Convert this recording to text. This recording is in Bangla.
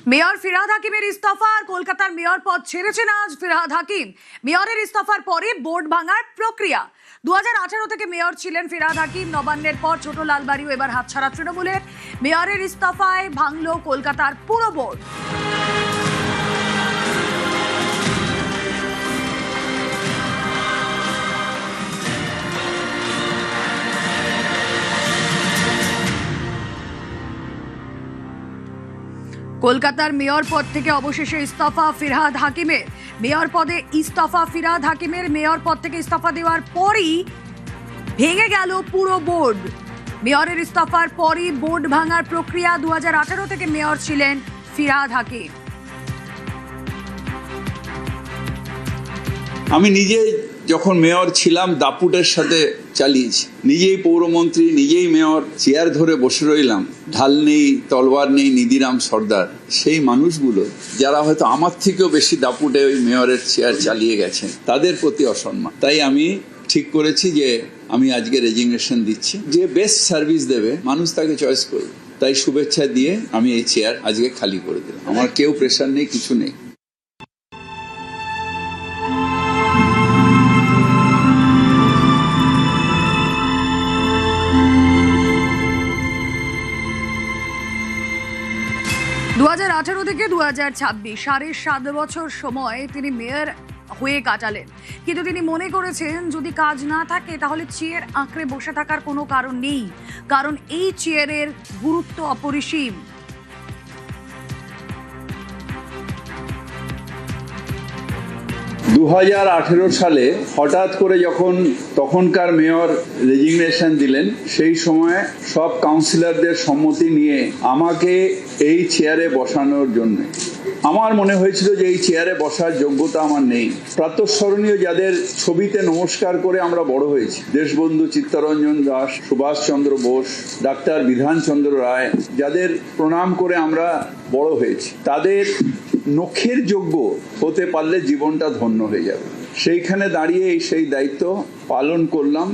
মেয়র ফিরহাদ হাকিমের ইস্তফা আর কলকাতার মেয়র পদ ছেড়েছেন আজ ফিরহাদ হাকিম। মেয়রের ইস্তফার পরে বোর্ড ভাঙার প্রক্রিয়া। 2018 থেকে মেয়র ছিলেন ফিরহাদ হাকিম। নবান্নের পর ছোট লালবাড়িও এবার হাতছাড়া তৃণমূলের। মেয়রের ইস্তফায় ভাঙল কলকাতার পুরো বোর্ড। কলকাতার মেয়র পদ থেকে অবশেষে ইস্তফা ফিরহাদ হাকিমের। মেয়র পদে ইস্তফা ফিরহাদ হাকিমের। মেয়র পদ থেকে ইস্তফা দেওয়ার পরই ভেঙে গেল পুরো বোর্ড। মেয়রের ইস্তফার পরই বোর্ড ভাঙার প্রক্রিয়া। 2018 থেকে মেয়র ছিলেন ফিরহাদ হাকিম। আমি নিজে যখন মেয়র ছিলাম দাপুটের সাথে চালিয়েছি, নিজেই পৌরমন্ত্রী, নিজেই মেয়র, চেয়ার ধরে বসে রইলাম। ঢাল নেই, তলবার নেই, নিধিরাম সর্দার। সেই মানুষগুলো যারা হয়তো আমার থেকেও বেশি দাপুটে ওই মেয়রের চেয়ার চালিয়ে গেছেন, তাদের প্রতি অসম্মান। তাই আমি ঠিক করেছি যে আমি আজকে রেজিগনেশন দিচ্ছি। যে বেস্ট সার্ভিস দেবে মানুষ তাকে চয়েস করবে। তাই শুভেচ্ছা দিয়ে আমি এই চেয়ার আজকে খালি করে দিলাম। আমার কেউ প্রেশার নেই, কিছু নেই। দু 2018 থেকে 2026 7.5 বছর সময় তিনি মেয়র হয়ে কাটালেন। কিন্তু তিনি মনে করেছেন যদি কাজ না থাকে তাহলে চেয়ার আঁকড়ে বসে থাকার কোনো কারণ নেই, কারণ এই চেয়ারের গুরুত্ব অপরিসীম। দু 2018 সালে হঠাৎ করে যখন তখনকার মেয়র রেজিগনেশন দিলেন, সেই সময় সব কাউন্সিলরদের সম্মতি নিয়ে আমাকে এই চেয়ারে বসানোর জন্য আমার মনে হয়েছিল যে এই চেয়ারে বসার যোগ্যতা আমার নেই। প্রাতঃস্মরণীয় যাদের ছবিতে নমস্কার করে আমরা বড় হয়েছি, দেশবন্ধু চিত্তরঞ্জন দাস, সুভাষচন্দ্র বোস, ডাক্তার বিধানচন্দ্র রায়, যাদের প্রণাম করে আমরা বড় হয়েছি, তাদের নখের যোগ্য হতে পারলে জীবনটা ধন্য হয়ে যাবে। সেইখানে দাঁড়িয়ে সেই দায়িত্ব পালন করলাম।